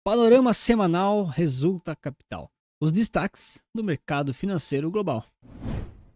Panorama semanal resulta capital. Os destaques do mercado financeiro global.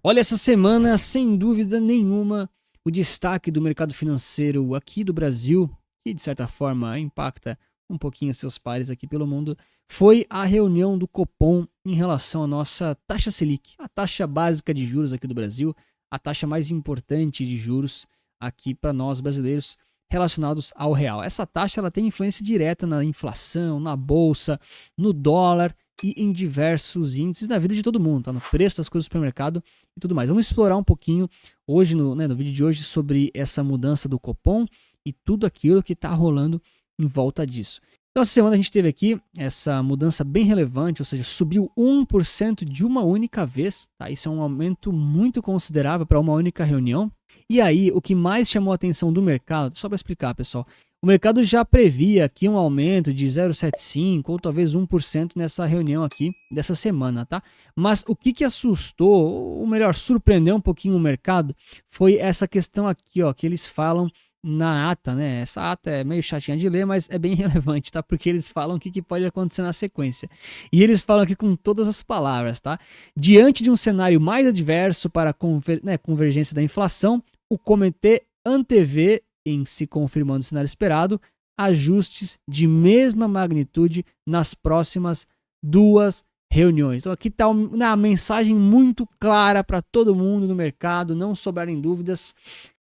Olha, essa semana, sem dúvida nenhuma, o destaque do mercado financeiro aqui do Brasil, que de certa forma impacta um pouquinho seus pares aqui pelo mundo, foi a reunião do Copom em relação à nossa taxa Selic, a taxa básica de juros aqui do Brasil, a taxa mais importante de juros aqui para nós brasileiros, relacionados ao real. Essa taxa ela tem influência direta na inflação, na bolsa, no dólar e em diversos índices da vida de todo mundo, tá? No preço das coisas do supermercado e tudo mais. Vamos explorar um pouquinho hoje no vídeo de hoje sobre essa mudança do Copom e tudo aquilo que está rolando em volta disso. Então, essa semana a gente teve aqui essa mudança bem relevante, ou seja, subiu 1% de uma única vez, tá? Isso é um aumento muito considerável para uma única reunião. E aí, o que mais chamou a atenção do mercado, só para explicar, pessoal, o mercado já previa aqui um aumento de 0,75% ou talvez 1% nessa reunião aqui dessa semana, tá? Mas o que assustou, ou melhor, surpreendeu um pouquinho o mercado, foi essa questão aqui, ó, que eles falam na ata, né? Essa ata é meio chatinha de ler, mas é bem relevante, tá? Porque eles falam o que pode acontecer na sequência. E eles falam aqui com todas as palavras, tá? Diante de um cenário mais adverso para a convergência da inflação, o comitê antevê, em se confirmando o cenário esperado, ajustes de mesma magnitude nas próximas duas reuniões. Então aqui está uma mensagem muito clara para todo mundo no mercado, não sobrarem dúvidas.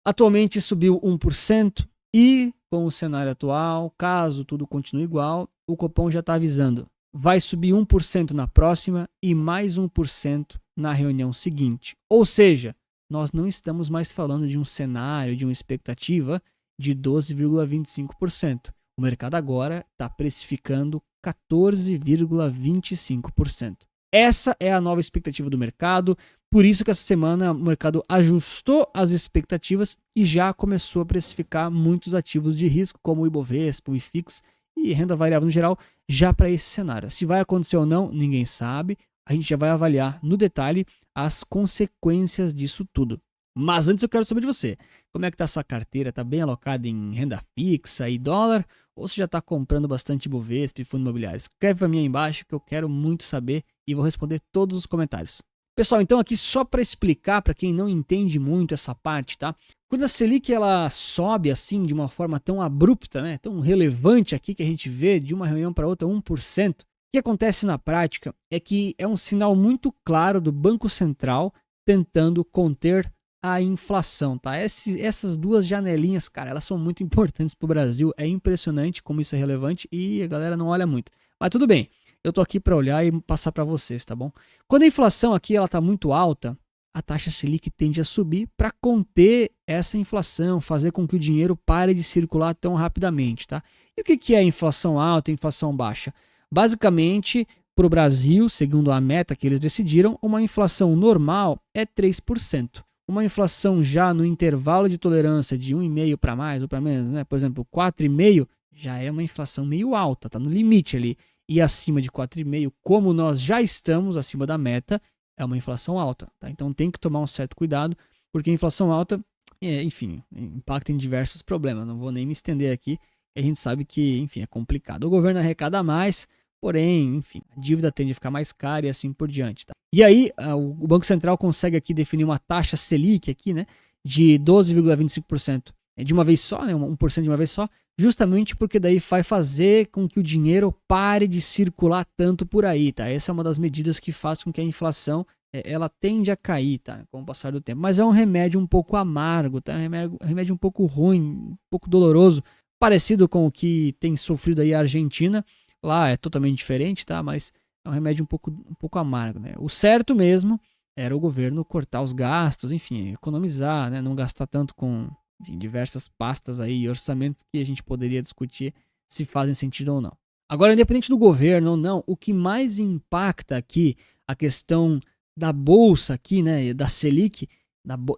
Atualmente subiu 1% e, com o cenário atual, caso tudo continue igual, o Copom já está avisando. Vai subir 1% na próxima e mais 1% na reunião seguinte. Ou seja, nós não estamos mais falando de um cenário, de uma expectativa de 12,25%. O mercado agora está precificando 14,25%. Essa é a nova expectativa do mercado. Por isso que essa semana o mercado ajustou as expectativas e já começou a precificar muitos ativos de risco, como o Ibovespa, o IFIX e renda variável no geral, já para esse cenário. Se vai acontecer ou não, ninguém sabe. A gente já vai avaliar no detalhe as consequências disso tudo. Mas antes eu quero saber de você. Como é que está a sua carteira? Está bem alocada em renda fixa e dólar? Ou você já está comprando bastante Ibovespa e fundo imobiliário? Escreve para mim aí embaixo que eu quero muito saber e vou responder todos os comentários. Pessoal, então aqui só para explicar para quem não entende muito essa parte, tá? Quando a Selic ela sobe assim de uma forma tão abrupta, né, tão relevante aqui que a gente vê de uma reunião para outra 1%, o que acontece na prática é que é um sinal muito claro do Banco Central tentando conter a inflação, tá? Essas duas janelinhas, cara, elas são muito importantes para o Brasil. É impressionante como isso é relevante e a galera não olha muito. Mas tudo bem. Eu tô aqui para olhar e passar para vocês, tá bom? Quando a inflação aqui ela tá muito alta, a taxa Selic tende a subir para conter essa inflação, fazer com que o dinheiro pare de circular tão rapidamente, tá? E o que é inflação alta e inflação baixa? Basicamente, para o Brasil, segundo a meta que eles decidiram, uma inflação normal é 3%. Uma inflação já no intervalo de tolerância de 1,5% para mais ou para menos, né? Por exemplo, 4,5% já é uma inflação meio alta, tá no limite ali. E acima de 4,5%, como nós já estamos acima da meta, é uma inflação alta, tá? Então tem que tomar um certo cuidado, porque a inflação alta, enfim, impacta em diversos problemas. Não vou nem me estender aqui, a gente sabe que, enfim, é complicado. O governo arrecada mais, porém, enfim, a dívida tende a ficar mais cara e assim por diante, tá? E aí, o Banco Central consegue aqui definir uma taxa Selic aqui, né, de 12,25% de uma vez só, né, 1% de uma vez só, justamente porque daí vai fazer com que o dinheiro pare de circular tanto por aí, tá? Essa é uma das medidas que faz com que a inflação ela tende a cair, tá? Com o passar do tempo. Mas é um remédio um pouco amargo, tá? Um remédio um pouco ruim, um pouco doloroso, parecido com o que tem sofrido aí a Argentina. Lá é totalmente diferente, tá? Mas é um remédio um pouco amargo, né? O certo mesmo era o governo cortar os gastos, enfim, economizar, né? Não gastar tanto com, enfim, diversas pastas aí, orçamentos que a gente poderia discutir se fazem sentido ou não. Agora, independente do governo ou não, o que mais impacta aqui a questão da bolsa aqui, né, da Selic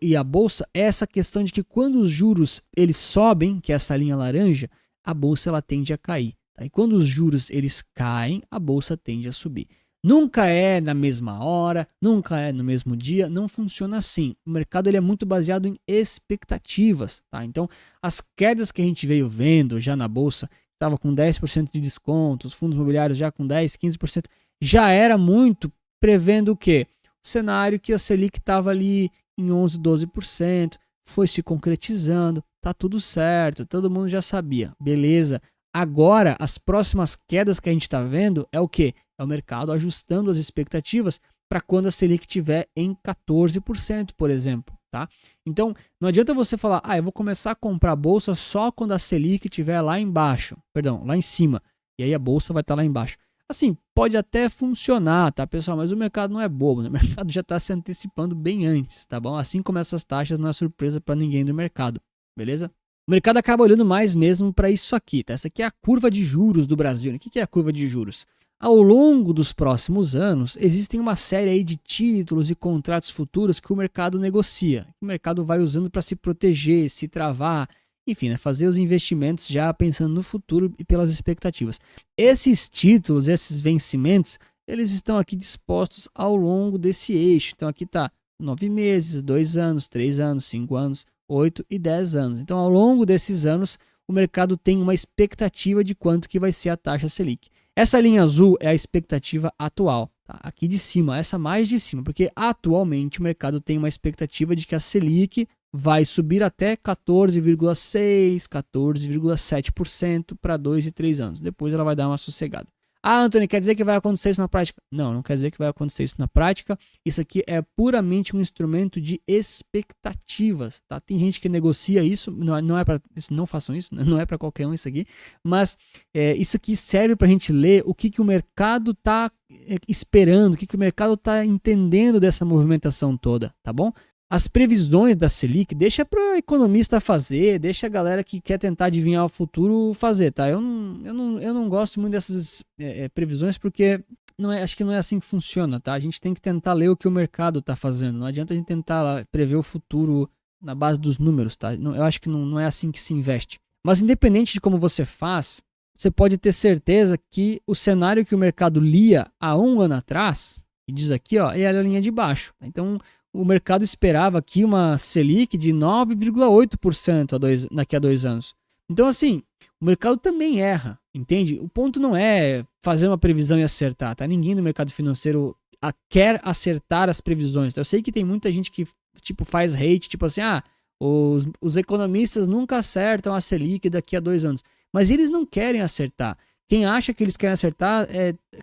e a bolsa, é essa questão de que quando os juros eles sobem, que é essa linha laranja, a bolsa ela tende a cair. Tá? E quando os juros eles caem, a bolsa tende a subir. Nunca é na mesma hora, nunca é no mesmo dia, não funciona assim. O mercado ele é muito baseado em expectativas, tá? Então, as quedas que a gente veio vendo já na bolsa, estava com 10% de desconto, os fundos imobiliários já com 10, 15%, já era muito prevendo o quê? O cenário que a Selic estava ali em 11, 12%, foi se concretizando, tá tudo certo, todo mundo já sabia, beleza. Agora, as próximas quedas que a gente está vendo é o quê? É o mercado ajustando as expectativas para quando a Selic estiver em 14%, por exemplo. Tá? Então, não adianta você falar, eu vou começar a comprar bolsa só quando a Selic estiver lá embaixo, perdão, lá em cima, e aí a bolsa vai estar lá embaixo. Assim, pode até funcionar, tá, pessoal? Mas o mercado não é bobo, né? O mercado já está se antecipando bem antes, tá bom? Assim como essas taxas não é surpresa para ninguém do mercado, beleza? O mercado acaba olhando mais mesmo para isso aqui, tá? Essa aqui é a curva de juros do Brasil. Né? O que é a curva de juros? Ao longo dos próximos anos, existem uma série aí de títulos e contratos futuros que o mercado negocia, que o mercado vai usando para se proteger, se travar, enfim, né, fazer os investimentos já pensando no futuro e pelas expectativas. Esses títulos, esses vencimentos, eles estão aqui dispostos ao longo desse eixo. Então aqui está 9 meses, 2 anos, 3 anos, 5 anos, 8 e 10 anos. Então ao longo desses anos, o mercado tem uma expectativa de quanto que vai ser a taxa Selic. Essa linha azul é a expectativa atual, tá? Aqui de cima, essa mais de cima, porque atualmente o mercado tem uma expectativa de que a Selic vai subir até 14,6%, 14,7% para 2 e 3 anos. Depois ela vai dar uma sossegada. Antônio, quer dizer que vai acontecer isso na prática? Não, não quer dizer que vai acontecer isso na prática. Isso aqui é puramente um instrumento de expectativas, tá? Tem gente que negocia isso, não é para, não façam isso, não é para qualquer um isso aqui, mas isso aqui serve para a gente ler o que o mercado está esperando, o que o mercado está entendendo dessa movimentação toda, tá bom? As previsões da Selic, deixa para o economista fazer, deixa a galera que quer tentar adivinhar o futuro fazer, tá? Eu não gosto muito dessas previsões porque acho que não é assim que funciona, tá? A gente tem que tentar ler o que o mercado está fazendo. Não adianta a gente tentar prever o futuro na base dos números, tá? Eu acho que não é assim que se investe. Mas independente de como você faz, você pode ter certeza que o cenário que o mercado lia há um ano atrás, e diz aqui, ó, é a linha de baixo. Então, o mercado esperava aqui uma Selic de 9,8% daqui a 2 anos. Então, assim, o mercado também erra, entende? O ponto não é fazer uma previsão e acertar, tá? Ninguém no mercado financeiro quer acertar as previsões. Tá? Eu sei que tem muita gente que tipo faz hate, tipo assim, os economistas nunca acertam a Selic daqui a 2 anos. Mas eles não querem acertar. Quem acha que eles querem acertar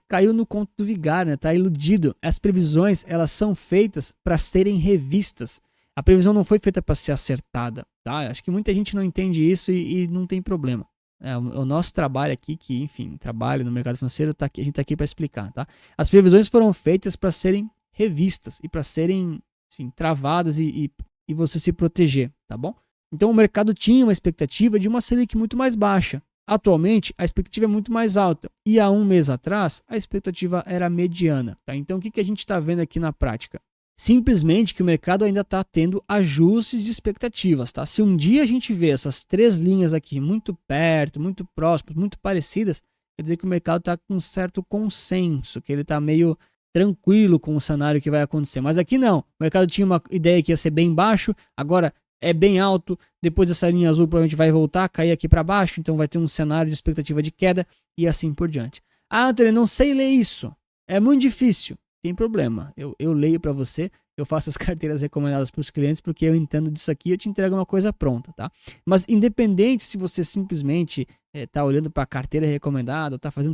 caiu no conto do vigário, né? Tá iludido. As previsões, elas são feitas para serem revistas. A previsão não foi feita para ser acertada, tá? Acho que muita gente não entende isso e não tem problema. O nosso trabalho aqui, que enfim, trabalho no mercado financeiro, a gente tá aqui para explicar, tá? As previsões foram feitas para serem revistas e para serem, enfim, travadas e você se proteger, tá bom? Então o mercado tinha uma expectativa de uma Selic muito mais baixa. Atualmente, a expectativa é muito mais alta. E há um mês atrás, a expectativa era mediana. Tá? Então, o que a gente está vendo aqui na prática? Simplesmente que o mercado ainda está tendo ajustes de expectativas. Tá? Se um dia a gente vê essas 3 linhas aqui muito perto, muito próximas, muito parecidas, quer dizer que o mercado está com um certo consenso, que ele está meio tranquilo com o cenário que vai acontecer. Mas aqui não. O mercado tinha uma ideia que ia ser bem baixo, agora é bem alto, depois essa linha azul provavelmente vai voltar, cair aqui para baixo, então vai ter um cenário de expectativa de queda e assim por diante. Antônio, não sei ler isso, é muito difícil. Tem problema, eu leio para você, eu faço as carteiras recomendadas para os clientes porque eu entendo disso aqui, eu te entrego uma coisa pronta, tá? Mas independente se você simplesmente está olhando para a carteira recomendada, está fazendo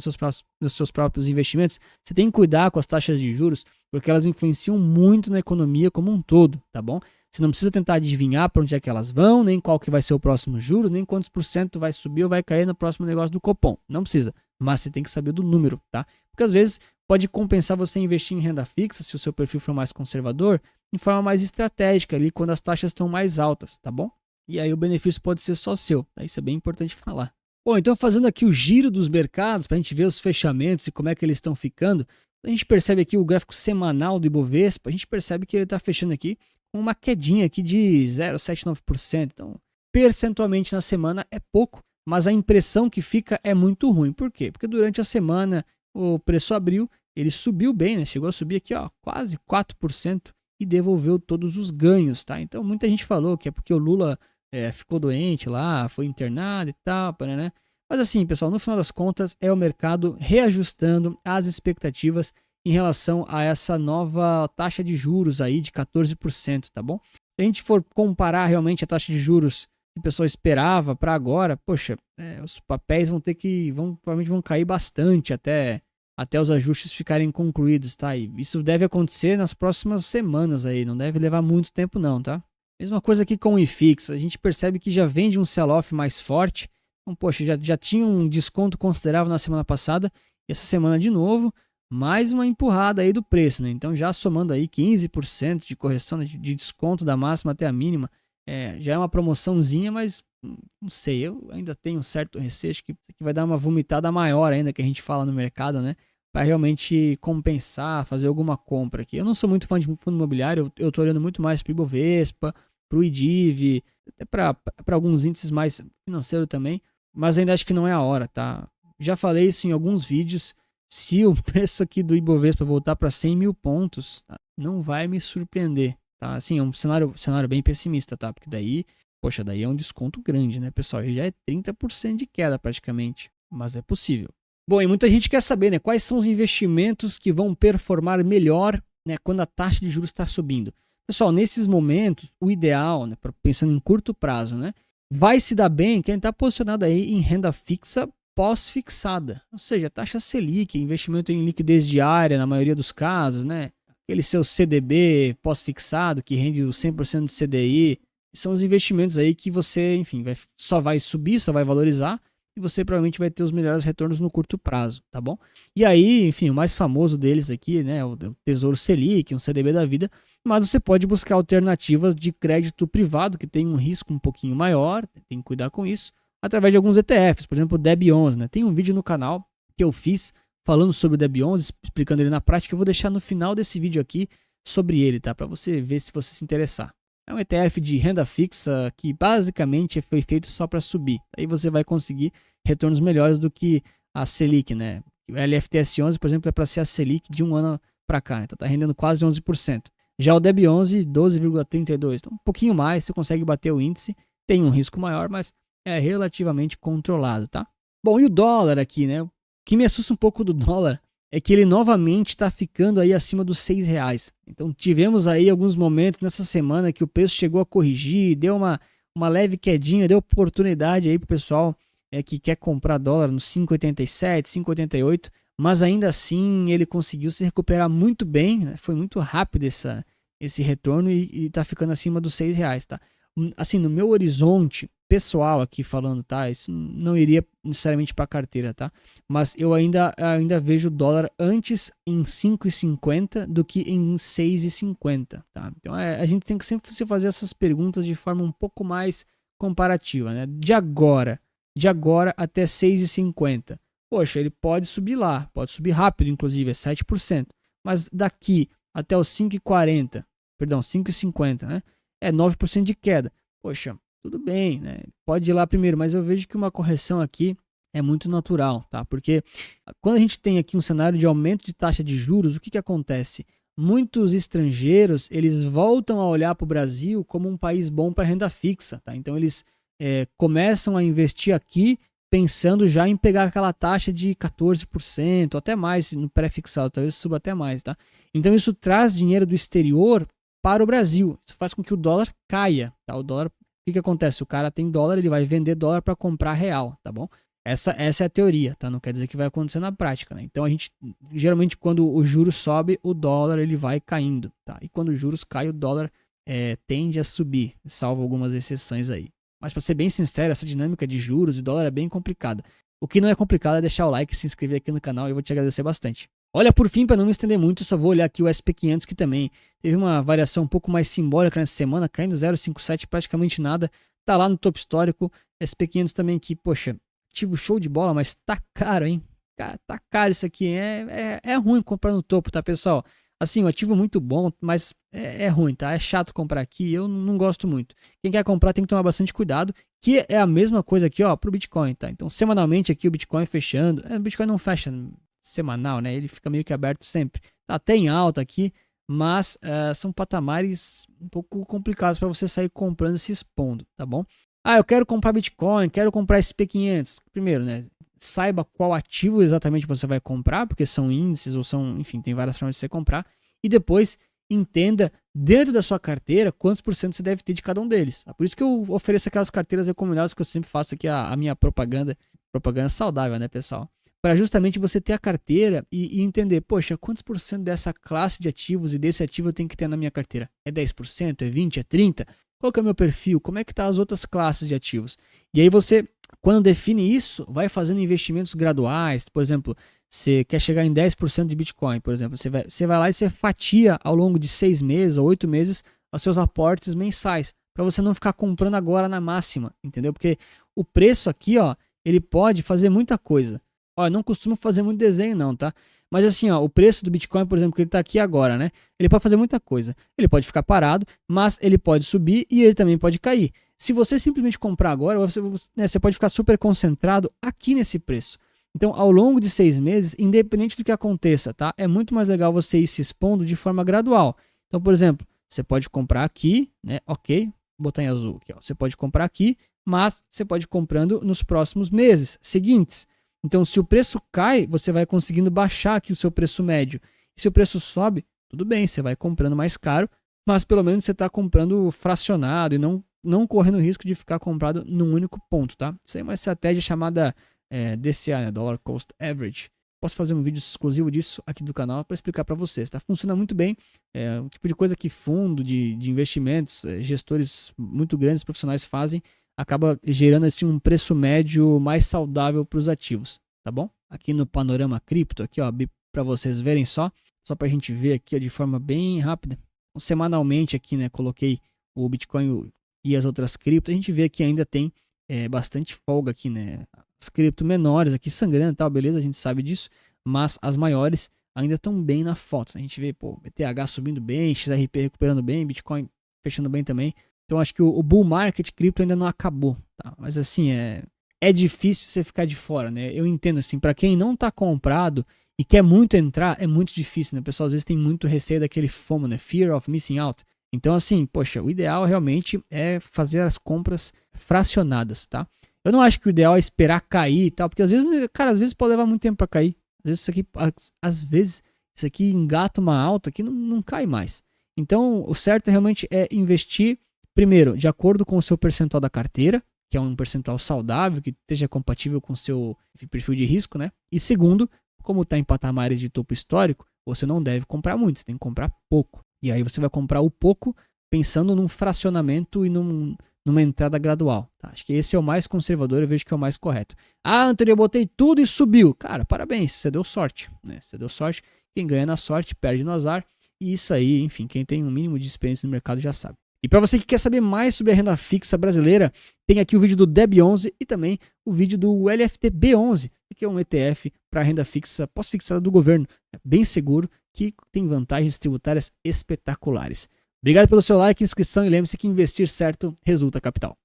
os seus próprios investimentos, você tem que cuidar com as taxas de juros porque elas influenciam muito na economia como um todo, tá bom? Você não precisa tentar adivinhar para onde é que elas vão, nem qual que vai ser o próximo juros, nem quantos por cento vai subir ou vai cair no próximo negócio do Copom. Não precisa, mas você tem que saber do número, tá? Porque às vezes pode compensar você investir em renda fixa, se o seu perfil for mais conservador, de forma mais estratégica ali, quando as taxas estão mais altas, tá bom? E aí o benefício pode ser só seu, tá? Isso é bem importante falar. Bom, então fazendo aqui o giro dos mercados, para a gente ver os fechamentos e como é que eles estão ficando, a gente percebe aqui o gráfico semanal do Ibovespa, a gente percebe que ele está fechando aqui uma quedinha aqui de 0,79%. Então, percentualmente na semana é pouco, mas a impressão que fica é muito ruim. Por quê? Porque durante a semana o preço abriu, ele subiu bem, né? Chegou a subir aqui, ó, quase 4% e devolveu todos os ganhos, tá? Então, muita gente falou que é porque o Lula ficou doente lá, foi internado e tal, né? Mas assim, pessoal, no final das contas, é o mercado reajustando as expectativas em relação a essa nova taxa de juros aí de 14%, tá bom? Se a gente for comparar realmente a taxa de juros que o pessoal esperava para agora, poxa, os papéis provavelmente vão cair bastante até os ajustes ficarem concluídos, tá? E isso deve acontecer nas próximas semanas aí, não deve levar muito tempo não, tá? Mesma coisa aqui com o IFIX, a gente percebe que já vem de um sell-off mais forte, então, poxa, já tinha um desconto considerável na semana passada, e essa semana de novo, mais uma empurrada aí do preço, né? Então já somando aí 15% de correção de desconto da máxima até a mínima, já é uma promoçãozinha, mas não sei, eu ainda tenho um certo receio, acho que isso aqui vai dar uma vomitada maior ainda que a gente fala no mercado, né? Para realmente compensar, fazer alguma compra aqui. Eu não sou muito fã de fundo imobiliário, eu tô olhando muito mais para o Ibovespa, para o IDIV, até para alguns índices mais financeiros também, mas ainda acho que não é a hora, tá? Já falei isso em alguns vídeos, se o preço aqui do Ibovespa voltar para 100 mil pontos, não vai me surpreender, tá? Assim, é um cenário bem pessimista, tá? Porque daí, poxa, daí é um desconto grande, né, pessoal? Já é 30% de queda praticamente, mas é possível. Bom, e muita gente quer saber, né, quais são os investimentos que vão performar melhor, né, quando a taxa de juros está subindo. Pessoal, nesses momentos, o ideal, né, pensando em curto prazo, né, vai se dar bem quem está posicionado aí em renda fixa pós-fixada, ou seja, taxa Selic, investimento em liquidez diária na maioria dos casos, né? Aquele seu CDB pós-fixado que rende o 100% do CDI, são os investimentos aí que você, enfim, só vai subir, só vai valorizar e você provavelmente vai ter os melhores retornos no curto prazo, tá bom? E aí, enfim, o mais famoso deles aqui, né, o Tesouro Selic, um CDB da vida, mas você pode buscar alternativas de crédito privado que tem um risco um pouquinho maior, tem que cuidar com isso, através de alguns ETFs, por exemplo, o DEB11, né? Tem um vídeo no canal que eu fiz falando sobre o DEB11, explicando ele na prática. Eu vou deixar no final desse vídeo aqui sobre ele, tá? Para você ver se você se interessar. É um ETF de renda fixa que basicamente foi feito só para subir. Aí você vai conseguir retornos melhores do que a Selic, né? O LFTS11, por exemplo, é para ser a Selic de um ano para cá, né? Então tá rendendo quase 11%. Já o DEB11, 12,32%. Então um pouquinho mais, você consegue bater o índice. Tem um risco maior, mas é relativamente controlado, tá? Bom, e o dólar aqui, né? O que me assusta um pouco do dólar é que ele novamente está ficando aí acima dos R$ 6. Então tivemos aí alguns momentos nessa semana que o preço chegou a corrigir, deu uma leve quedinha, deu oportunidade aí pro pessoal que quer comprar dólar no 5,87, 5,88, mas ainda assim ele conseguiu se recuperar muito bem, né? Foi muito rápido esse retorno e tá ficando acima dos R$ 6, tá? Assim, no meu horizonte pessoal aqui falando, tá? Isso não iria necessariamente para carteira, tá? Mas eu ainda vejo o dólar antes em 5,50 do que em 6,50, tá? Então a gente tem que sempre se fazer essas perguntas de forma um pouco mais comparativa, né? De agora até 6,50. Poxa, ele pode subir lá, pode subir rápido, inclusive, é 7%. Mas daqui até os 5,40, perdão, 5,50, né? É 9% de queda. Poxa, tudo bem, né? Pode ir lá primeiro, mas eu vejo que uma correção aqui é muito natural, tá? Porque quando a gente tem aqui um cenário de aumento de taxa de juros, o que acontece? Muitos estrangeiros, eles voltam a olhar para o Brasil como um país bom para renda fixa, tá? Então eles começam a investir aqui pensando já em pegar aquela taxa de 14%, até mais no pré-fixado, talvez suba até mais, tá? Então isso traz dinheiro do exterior para o Brasil. Isso faz com que o dólar caia, tá? O dólar, o que acontece? O cara tem dólar, ele vai vender dólar para comprar real, tá bom? Essa é a teoria, tá? Não quer dizer que vai acontecer na prática, né? Então a gente, geralmente quando o juros sobe, o dólar ele vai caindo, tá? E quando os juros caem, o dólar tende a subir, salvo algumas exceções aí. Mas para ser bem sincero, essa dinâmica de juros e dólar é bem complicada. O que não é complicado é deixar o like, se inscrever aqui no canal e eu vou te agradecer bastante. Olha, por fim, para não me estender muito, eu só vou olhar aqui o SP500, que também teve uma variação um pouco mais simbólica nessa semana, caindo 0,57, praticamente nada. Tá lá no topo histórico. SP500 também que, poxa, ativo show de bola, mas tá caro, hein? Tá caro isso aqui. É ruim comprar no topo, tá, pessoal? Assim, um ativo muito bom, mas é ruim, tá? É chato comprar aqui, eu não gosto muito. Quem quer comprar tem que tomar bastante cuidado, que é a mesma coisa aqui, ó, pro Bitcoin, tá? Então, semanalmente aqui o Bitcoin fechando. O Bitcoin não fecha semanal, né? Ele fica meio que aberto sempre. Tá até em alta aqui, mas são patamares um pouco complicados para você sair comprando e se expondo, tá bom? Ah, eu quero comprar Bitcoin, quero comprar SP500. Primeiro, né? Saiba qual ativo exatamente você vai comprar, porque são índices ou são, enfim, tem várias formas de você comprar. E depois entenda dentro da sua carteira quantos por cento você deve ter de cada um deles. Por isso que eu ofereço aquelas carteiras recomendadas que eu sempre faço aqui a minha propaganda saudável, né, pessoal? Para justamente você ter a carteira e entender, poxa, quantos por cento dessa classe de ativos e desse ativo eu tenho que ter na minha carteira? É 10%? É 20%? É 30%? Qual que é o meu perfil? Como é que tá as outras classes de ativos? E aí você, quando define isso, vai fazendo investimentos graduais. Por exemplo, você quer chegar em 10% de Bitcoin, por exemplo. Você vai lá e você fatia ao longo de 6 meses ou 8 meses os seus aportes mensais, para você não ficar comprando agora na máxima, entendeu? Porque o preço aqui, ó, ele pode fazer muita coisa. Ó, eu não costumo fazer muito desenho não, tá? Mas assim, ó, o preço do Bitcoin, por exemplo, que ele tá aqui agora, né? Ele pode fazer muita coisa. Ele pode ficar parado, mas ele pode subir e ele também pode cair. Se você simplesmente comprar agora, você pode ficar super concentrado aqui nesse preço. Então, ao longo de 6 meses, independente do que aconteça, tá? É muito mais legal você ir se expondo de forma gradual. Então, por exemplo, você pode comprar aqui, né? Ok, vou botar em azul aqui, ó. Você pode comprar aqui, mas você pode ir comprando nos próximos meses seguintes. Então, se o preço cai, você vai conseguindo baixar aqui o seu preço médio. E se o preço sobe, tudo bem, você vai comprando mais caro, mas pelo menos você está comprando fracionado e não correndo o risco de ficar comprado num único ponto, tá? Isso aí é uma estratégia chamada DCA, né? Dollar Cost Average. Posso fazer um vídeo exclusivo disso aqui do canal para explicar para vocês, tá? Funciona muito bem, é o tipo de coisa que fundo de investimentos, gestores muito grandes, profissionais fazem, acaba gerando assim um preço médio mais saudável para os ativos, tá bom? Aqui no Panorama Cripto, aqui ó, para vocês verem só para a gente ver aqui ó, de forma bem rápida. Então, semanalmente aqui, né, coloquei o Bitcoin e as outras criptos, a gente vê que ainda tem bastante folga aqui, né? As cripto menores aqui sangrando e tal, beleza, a gente sabe disso, mas as maiores ainda estão bem na foto. A gente vê, pô, BTH subindo bem, XRP recuperando bem, Bitcoin fechando bem também. Então acho que o bull market cripto ainda não acabou, tá? Mas assim, é difícil você ficar de fora, né? Eu entendo assim, para quem não tá comprado e quer muito entrar, é muito difícil, né? O pessoal às vezes tem muito receio daquele FOMO, né? Fear of missing out. Então assim, poxa, o ideal realmente é fazer as compras fracionadas, tá? Eu não acho que o ideal é esperar cair e tal, porque às vezes, cara, às vezes pode levar muito tempo para cair. Às vezes isso aqui engata uma alta que não cai mais. Então, o certo realmente é investir, primeiro, de acordo com o seu percentual da carteira, que é um percentual saudável, que esteja compatível com o seu perfil de risco, né? E segundo, como está em patamares de topo histórico, você não deve comprar muito, você tem que comprar pouco. E aí você vai comprar o pouco pensando num fracionamento e numa entrada gradual. Tá? Acho que esse é o mais conservador, eu vejo que é o mais correto. Ah, Antônio, eu botei tudo e subiu. Cara, parabéns, você deu sorte. Né? Você deu sorte. Quem ganha na sorte, perde no azar. E isso aí, enfim, quem tem um mínimo de experiência no mercado já sabe. E para você que quer saber mais sobre a renda fixa brasileira, tem aqui o vídeo do DEB11 e também o vídeo do LFT-B11, que é um ETF para renda fixa pós-fixada do governo. É bem seguro, que tem vantagens tributárias espetaculares. Obrigado pelo seu like, inscrição e lembre-se que investir certo resulta capital.